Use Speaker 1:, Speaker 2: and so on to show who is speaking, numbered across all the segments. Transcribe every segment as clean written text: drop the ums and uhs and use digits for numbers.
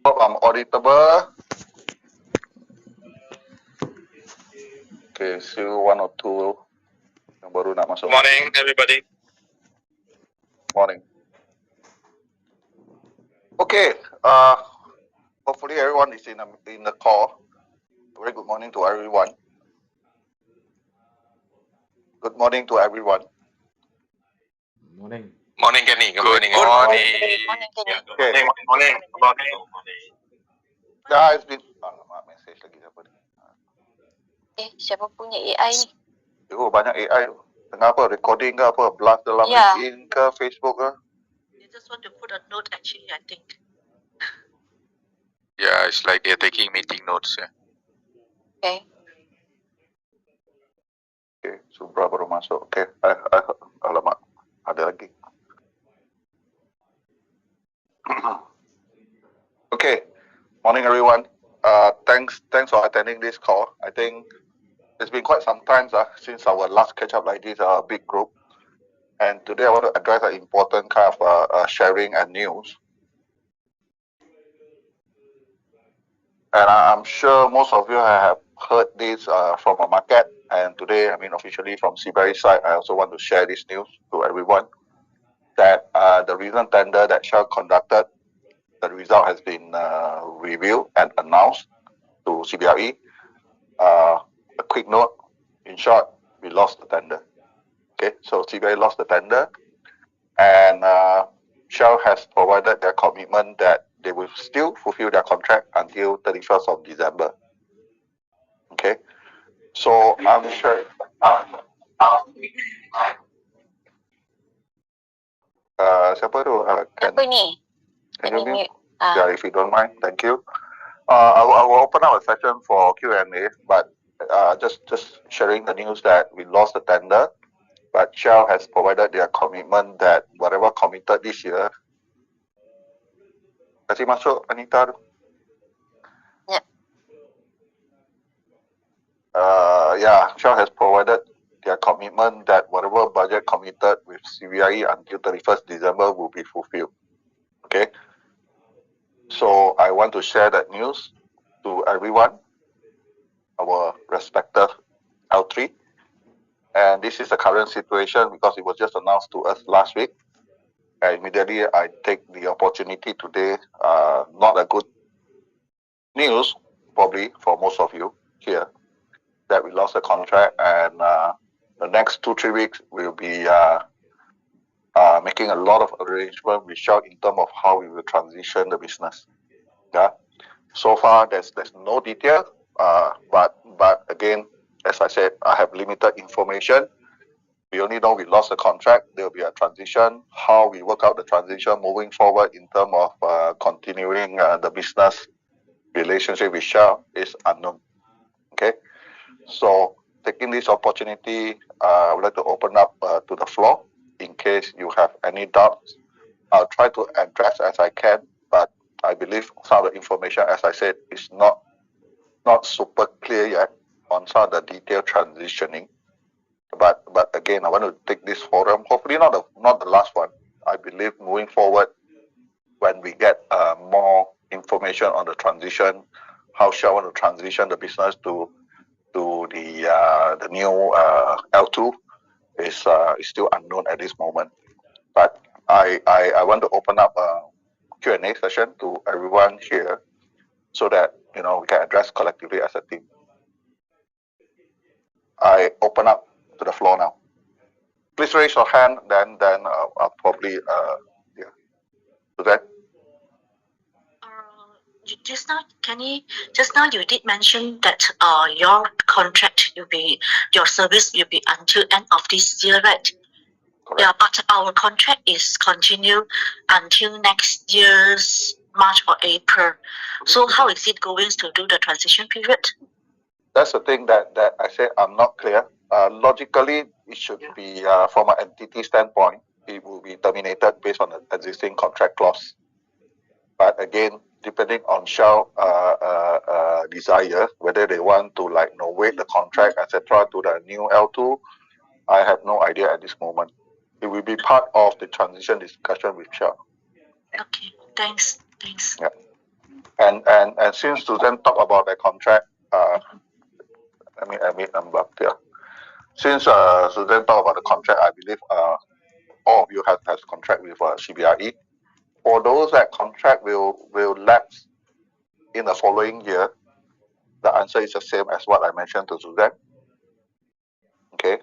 Speaker 1: Hope I'm auditable. Okay, still one or two yang baru nak masuk.
Speaker 2: Morning, everybody.
Speaker 1: Morning. Okay, hopefully everyone is in the call. Very good morning to everyone. Good morning to everyone.
Speaker 3: Morning.
Speaker 2: Morning, Kenny. Good morning.
Speaker 1: Okay.
Speaker 2: Morning.
Speaker 1: Yeah, it's been. Alamak, message lagi siapa ni?
Speaker 4: Siapa punya AI ni?
Speaker 1: Oh, banyak AI tu. Tengah apa? Recording ke apa? Blast dalam LinkedIn ke Facebook ke?
Speaker 4: They just want to put a note actually, I think.
Speaker 2: Yeah, it's like they're taking meeting notes. Yeah.
Speaker 4: Okay.
Speaker 1: Okay, Subra baru masuk. Okay, alamak, ada lagi. Okay, morning everyone. Thanks for attending this call. I think it's been quite some time since our last catch up like this, big group. And today I want to address an important kind of sharing and news. And I'm sure most of you have heard this from the market. And today, officially from CBRE side, I also want to share this news to everyone that the recent tender that Shell conducted, the result has been revealed and announced to CBRE. A quick note, in short, we lost the tender. Okay, so CBRE lost the tender, and Shell has provided their commitment that they will still fulfill their contract until 31st of December. Okay, so I'm sure. Siapa tu?
Speaker 4: Siapa ni?
Speaker 1: Can you mute? Yeah, if you don't mind, thank you. I will open up a session for Q&A, but just sharing the news that we lost the tender, but Shell has provided their commitment that whatever committed this year. Kasih masuk, Anita.
Speaker 4: Yep.
Speaker 1: Yeah, Shell has provided their commitment that whatever budget committed with CBRE until 31st December will be fulfilled. Okay. So I want to share that news to everyone, our respective L3. And this is the current situation because it was just announced to us last week. And immediately I take the opportunity today, not a good news, probably for most of you here, that we lost the contract, and the next 2-3 weeks we'll be making a lot of arrangement with Shell in terms of how we will transition the business. Yeah. So far there's no detail, but again, as I said, I have limited information. We only know we lost the contract. There will be a transition. How we work out the transition moving forward in terms of continuing the business relationship with Shell is unknown. Okay. So taking this opportunity, I would like to open up to the floor in case you have any doubts. I'll try to address as I can, but I believe some of the information, as I said, is not super clear yet on some of the detailed transitioning. But again, I want to take this forum, hopefully not the last one. I believe moving forward, when we get more information on the transition, how Shell want to transition the business to the new L2 is still unknown at this moment. But I want to open up a Q&A session to everyone here so that we can address collectively as a team. I open up to the floor now. Please raise your hand, then I'll probably do that.
Speaker 4: Just now you did mention that your contract your service will be until end of this year, right?
Speaker 1: Correct.
Speaker 4: Yeah, but our contract is continue until next year's March or April. So how is it going to do the transition period?
Speaker 1: That's the thing that I said I'm not clear. Logically, it should be from an entity standpoint, it will be terminated based on the existing contract clause. But again, depending on Shell desire, whether they want to waive the contract, etc., to the new L2, I have no idea at this moment. It will be part of the transition discussion with Shell.
Speaker 4: Okay, thanks.
Speaker 1: Yeah. And since Suzanne talked about the contract, let me admit I'm up here. Since Suzanne talked about the contract, I believe all of you has contract with CBRE. For those that contract will lapse in the following year, the answer is the same as what I mentioned to Suzanne. Okay,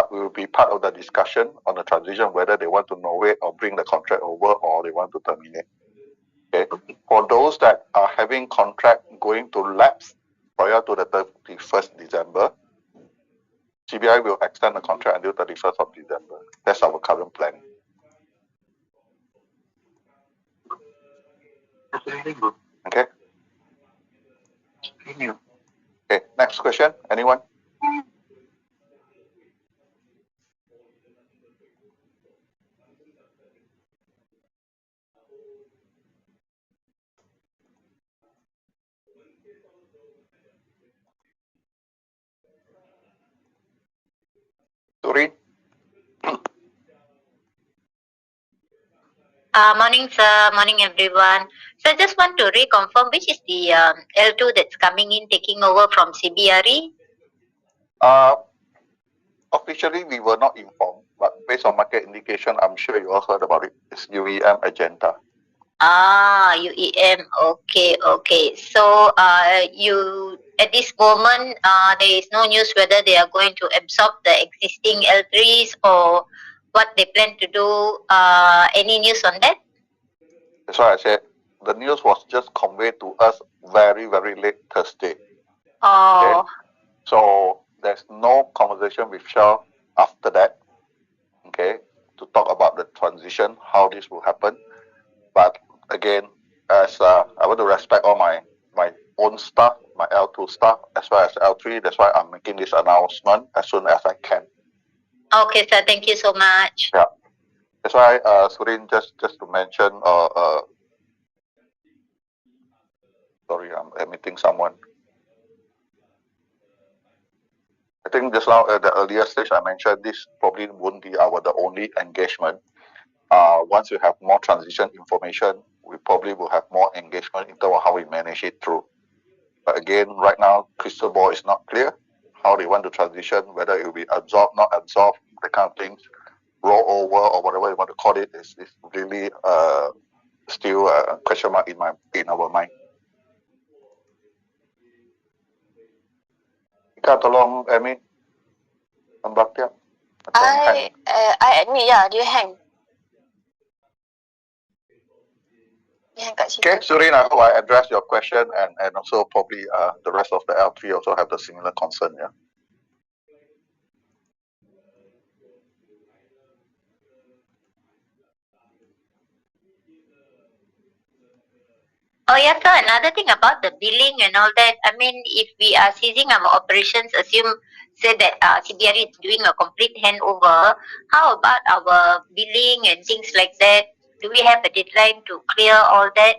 Speaker 1: will be part of the discussion on the transition, whether they want to novate or bring the contract over or they want to terminate. Okay, for those that are having contract going to lapse prior to the 31st December, CBI will extend the contract until 31st of December. That's our current planning. Okay. Okay, next question. Anyone? Turin?
Speaker 5: Morning, sir. Morning, everyone. So I just want to reconfirm which is the L2 that's coming in, taking over from CBRE.
Speaker 1: Officially, we were not informed, but based on market indication, I'm sure you all heard about it. It's UEM Agenda.
Speaker 5: UEM. Okay. So you at this moment, there is no news whether they are going to absorb the existing L3s or what they plan to do. Any news on that?
Speaker 1: That's why I said the news was just conveyed to us very, very late Thursday.
Speaker 5: Oh.
Speaker 1: Okay? So there's no conversation with Shell after that, okay, to talk about the transition, how this will happen. But again, as I want to respect all my own staff, my L2 staff, as well as L3, that's why I'm making this announcement as soon as I can.
Speaker 5: Okay, sir. Thank you so much.
Speaker 1: Yeah. That's why, Surin, just to mention, sorry, I'm admitting someone. I think just now at the earlier stage I mentioned this probably won't be the only engagement. Once we have more transition information, we probably will have more engagement in terms of how we manage it through. But again, right now, crystal ball is not clear. How they want to transition, whether it will be absorbed, not absorbed, the kind of things, roll over or whatever you want to call it, is really still a question mark in our mind. Ika tolong Amy, Mbak
Speaker 5: I admit, yeah, dia hang.
Speaker 1: Okay, Surin, I hope I addressed your question and also probably the rest of the L3 also have the similar concern, yeah?
Speaker 5: Oh, yes, sir. Another thing about the billing and all that. I mean, if we are ceasing our operations, say that CBRE is doing a complete handover, how about our billing and things like that? Do we have a deadline to clear all that?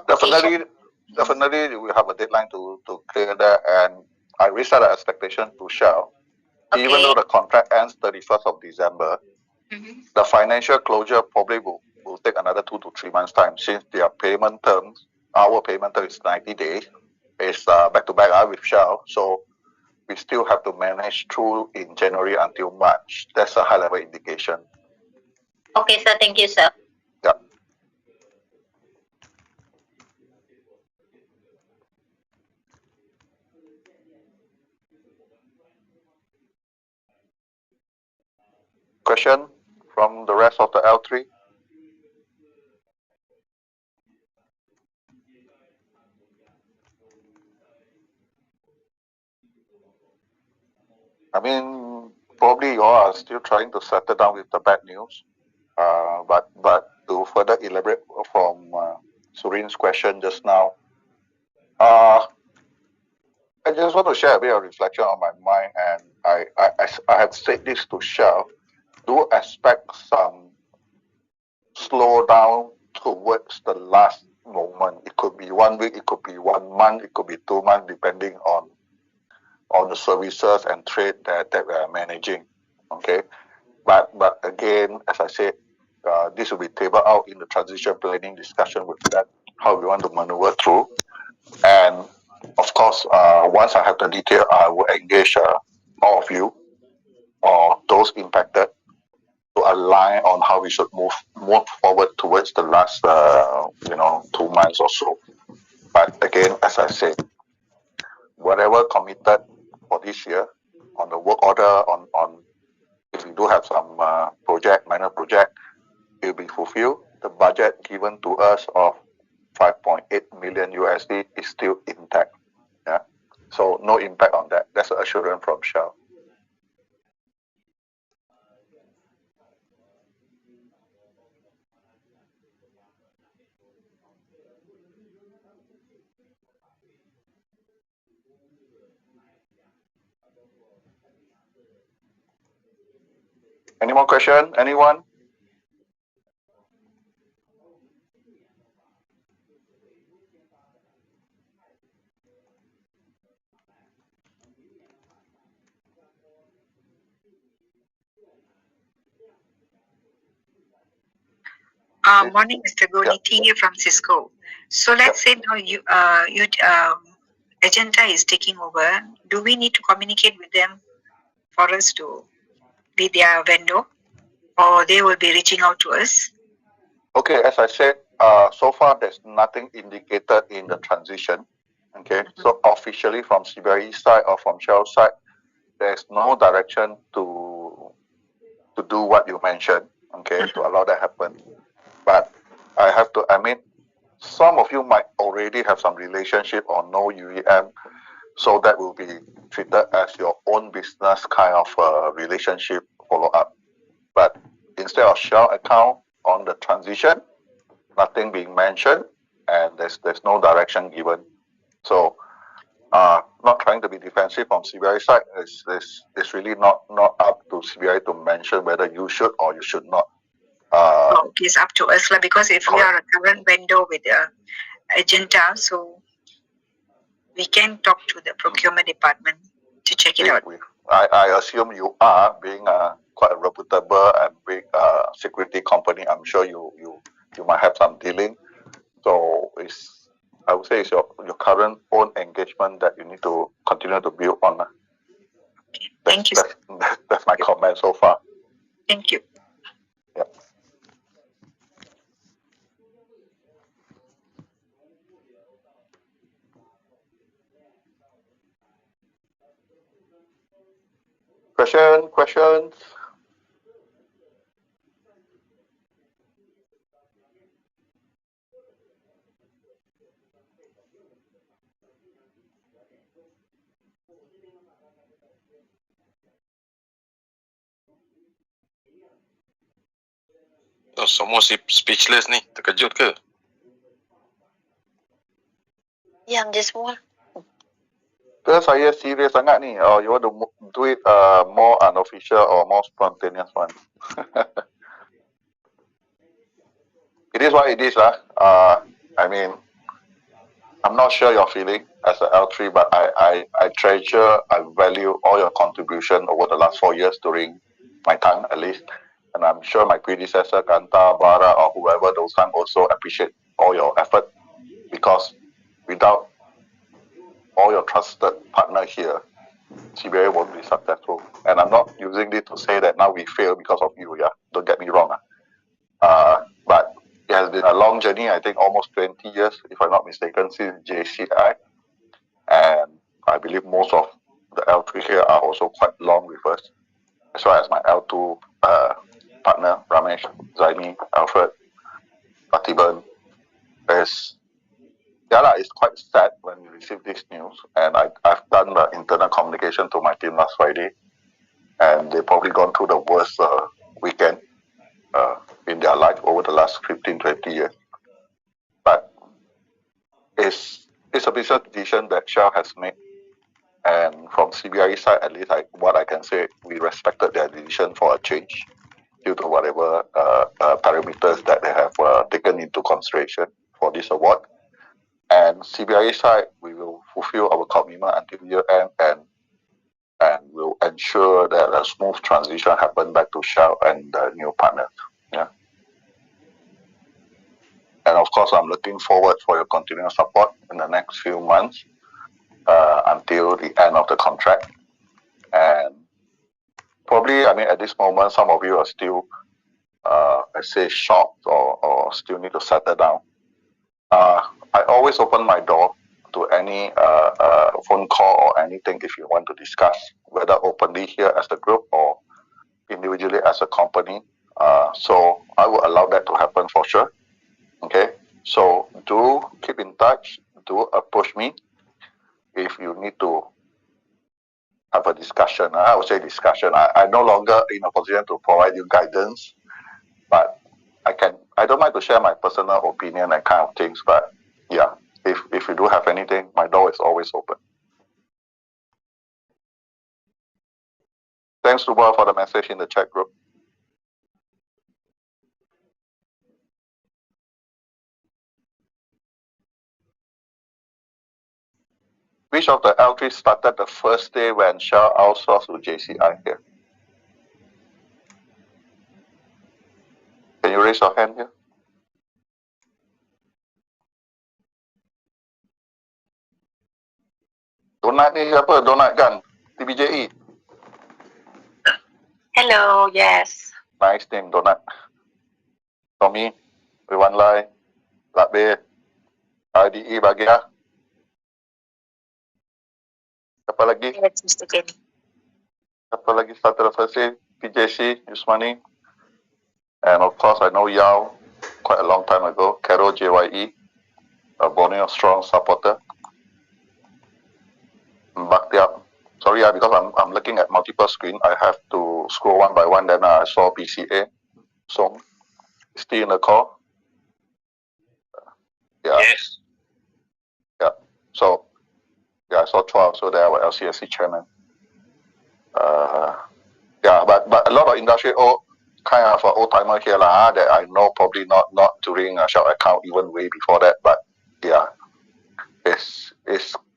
Speaker 1: Definitely, we have a deadline to clear that, and I reset the expectation to Shell. Okay. Even though the contract ends 31st of December, the financial closure probably will take another 2 to 3 months' time, since their payment terms, our payment term is 90 days, is back to back with Shell. So we still have to manage through in January until March. That's a high level indication.
Speaker 5: Okay, sir. Thank you, sir.
Speaker 1: Yeah. Question from the rest of the L3? I mean, probably you all are still trying to settle down with the bad news. But to further elaborate from Surin's question just now, I just want to share a bit of reflection on my mind, and I have said this to Shell. Do expect some slowdown towards the last moment. It could be 1 week, it could be 1 month, it could be 2 months, depending on the services and trade that we are managing. Okay, but again, as I said, this will be tabled out in the transition planning discussion with that how we want to maneuver through. And of course, once I have the detail, I will engage all of you or those impacted to align on how we should move forward towards the last 2 months or so. But again, as I said, whatever committed for this year on the work order, on if we do have some minor project, it will be fulfilled. The budget given to us of 5.8 million USD is still intact. Yeah. So no impact on that. That's an assurance from Shell. Any more question? Anyone?
Speaker 6: Morning, Mr. Goni, T here from Cisco. So let's say now Agenda is taking over. Do we need to communicate with them for us to be their vendor, or they will be reaching out to us?
Speaker 1: Okay, as I said, so far there's nothing indicated in the transition. Okay, so officially from CBRE side or from Shell side, there's no direction to do what you mentioned. Okay, to allow that happen. But I have to admit, some of you might already have some relationship or know UEM, so that will be treated as your own business kind of relationship follow up. But instead of Shell account on the transition, nothing being mentioned, and there's no direction given. So, not trying to be defensive from CBRE side, it's really not up to CBRE to mention whether you should or you should not.
Speaker 6: It's up to us, because if we are a current vendor with the agenda, so we can talk to the procurement department to check it out.
Speaker 1: I assume you are being quite a reputable and big security company. I'm sure you might have some dealing. So I would say it's your current own engagement that you need to continue to build on.
Speaker 6: Thank you.
Speaker 1: That's my comment so far.
Speaker 6: Thank you.
Speaker 1: Yep. Questions?
Speaker 2: Oh, semua speechless ni, terkejut ke?
Speaker 5: Yeah, I'm just more.
Speaker 1: Ke saya serius sangat ni, or you want to do it more unofficial or more spontaneous one? It is what it is lah. I mean, I'm not sure your feeling as an L3, but I treasure, I value all your contribution over the last 4 years during my time at least. And I'm sure my predecessor, Kanta, Bara, or whoever those time also appreciate all your effort, because without all your trusted partner here, CBRE won't be successful. And I'm not using this to say that now we fail because of you, yeah? Don't get me wrong. But it has been a long journey, I think almost 20 years, if I'm not mistaken, since JCI. And I believe most of the L3 here are also quite long with us, as well as my L2 partner, Ramesh, Zaini, Alfred, Fatiban. It's quite sad when we receive this news. And I've done the internal communication to my team last Friday. And they've probably gone through the worst weekend in their life over the last 15, 20 years. But it's a business decision that Shell has made. And from CBRE side, at least what I can say, we respected their decision for a change due to whatever parameters that they have taken into consideration for this award. And CBRE side, we will fulfill our commitment until year end and will ensure that a smooth transition happen back to Shell and the new partners. Yeah. And of course, I'm looking forward for your continuous support in the next few months until the end of the contract. And probably, I mean, at this moment, some of you are still, let's say, shocked or still need to settle down. I always open my door to any phone call or anything if you want to discuss, whether openly here as a group or individually as a company. So I will allow that to happen for sure. Okay, so do keep in touch, do approach me if you need to have a discussion. I would say discussion. I'm no longer in a position to provide you guidance, but I don't mind to share my personal opinion and kind of things, but yeah, if you do have anything, my door is always open. Thanks, Ruba, for the message in the chat group. Which of the L3 started the first day when Shell outsourced to JCI here? Can you raise your hand here? Donat ni apa? Donat kan? TBJE.
Speaker 6: Hello, yes.
Speaker 1: Nice name, Donat. Tommy, Rewan Lai, Lakbe, IDE Bagia. Siapa lagi?
Speaker 6: Yes, Mr. Kenny.
Speaker 1: Siapa lagi started the first day? PJC, Yusmani. And of course, I know Yao quite a long time ago. Carol JYE, a Borneo strong supporter. Bakhtiar. Sorry, because I'm looking at multiple screen. I have to scroll one by one. Then I saw BCA. So, still in the call? Yeah.
Speaker 2: Yes.
Speaker 1: Yeah. So, yeah, I saw 12. So, there were LCSC chairman. Yeah, but a lot of industry kind of old timer here that I know probably not during a Shell account, even way before that. But yeah, it's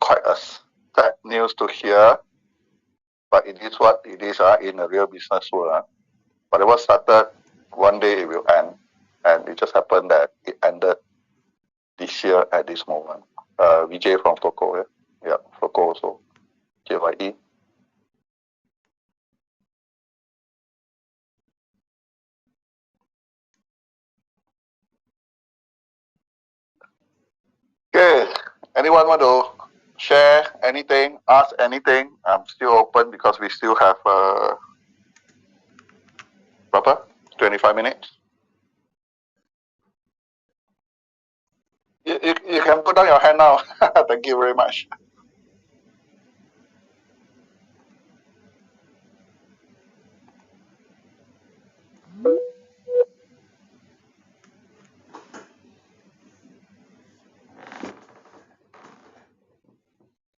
Speaker 1: quite a sad news to hear. But it is what it is in a real business world. Whatever started, one day it will end. And it just happened that it ended this year at this moment. Vijay from Toko, yeah, Toko also, JYE. Okay, anyone want to share anything, ask anything? I'm still open because we still have berapa? 25 minutes. You can put down your hand now. Thank you very much.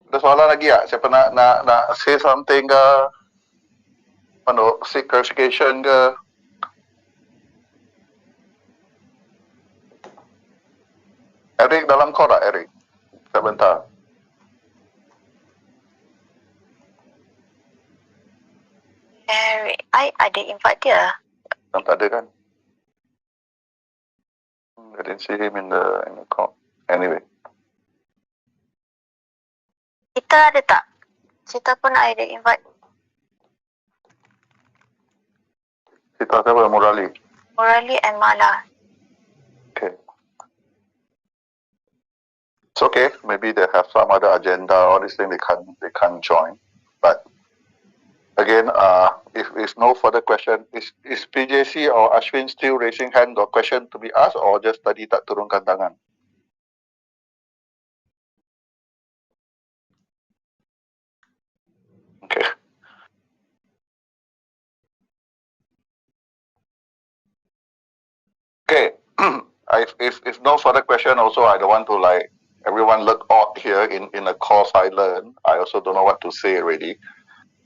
Speaker 1: Ada soalan lagi tak? Siapa nak say something ke? Seek clarification ke? Eric dalam call tak, Eric? Sebentar.
Speaker 6: Eric, I ada invite dia.
Speaker 1: Tak ada kan? I didn't see him in the call. Anyway.
Speaker 6: Kita ada tak? Kita pun ada invite.
Speaker 1: Kita siapa? Murali.
Speaker 6: Murali and Mala.
Speaker 1: Okay. It's okay. Maybe they have some other agenda. All these things they can't join. But again, if no further question, is PJC or Ashwin still raising hand or question to be asked, or just tadi tak turunkan tangan? Okay. Okay. if no further question, also I don't want to like everyone look odd here in a call silent. I also don't know what to say already.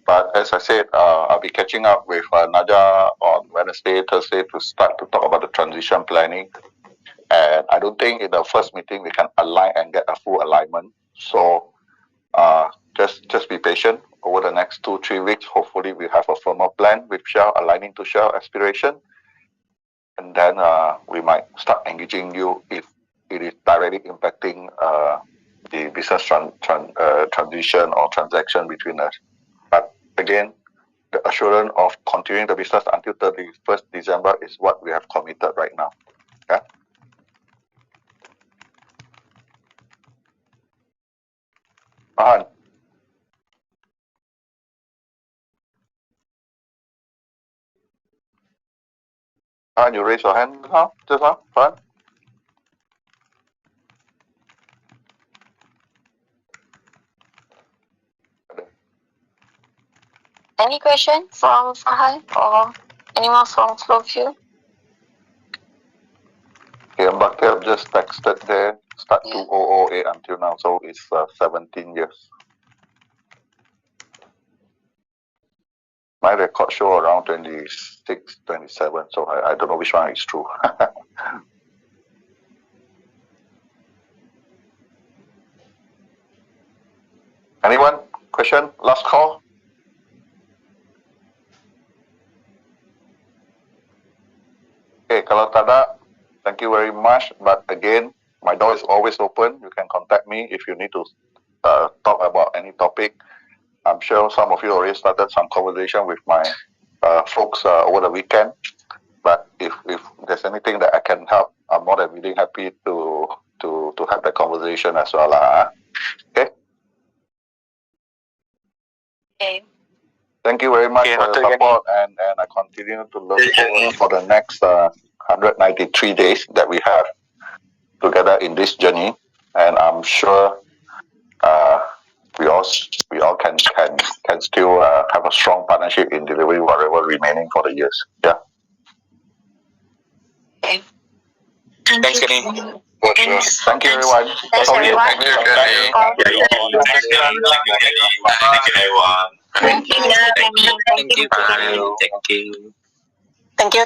Speaker 1: But as I said, I'll be catching up with Naja on Wednesday, Thursday to start to talk about the transition planning. And I don't think in the first meeting we can align and get a full alignment. So just be patient. Over the next 2-3 weeks, hopefully we have a firmer plan with Shell aligning to Shell aspiration. And then we might start engaging you if it is directly impacting the business transition or transaction between us. But again, the assurance of continuing the business until 31st December is what we have committed right now. Yeah. Mahan. Mahan, you raise your hand now, just now, Mahan?
Speaker 7: Any question from Fahan or anyone from Flowview?
Speaker 1: Okay, Mbakir just texted there, start 2008 until now, so it's 17 years. My record show around 26, 27, so I don't know which one is true. Anyone? Question? Last call? Okay, kalau tak ada, thank you very much. But again, my door is always open. You can contact me if you need to talk about any topic. I'm sure some of you already started some conversation with my folks over the weekend. But if there's anything that I can help, I'm more than really happy to have the conversation as well. Okay.
Speaker 7: Okay.
Speaker 1: Thank you very much for your support, and I continue to look forward for the next 193 days that we have together in this journey, and I'm sure we all can still have a strong partnership in delivering whatever remaining for the years. Yeah.
Speaker 7: Okay.
Speaker 4: Thanks,
Speaker 2: Kenny.
Speaker 4: Thanks.
Speaker 1: Thank you, everyone.
Speaker 7: Thanks,
Speaker 1: Sorry,
Speaker 7: everyone.
Speaker 1: thank you.
Speaker 2: Thank you, everyone.
Speaker 7: Thank you.
Speaker 2: Thank you.
Speaker 7: Thank you.
Speaker 2: Thank you.
Speaker 7: Thank you.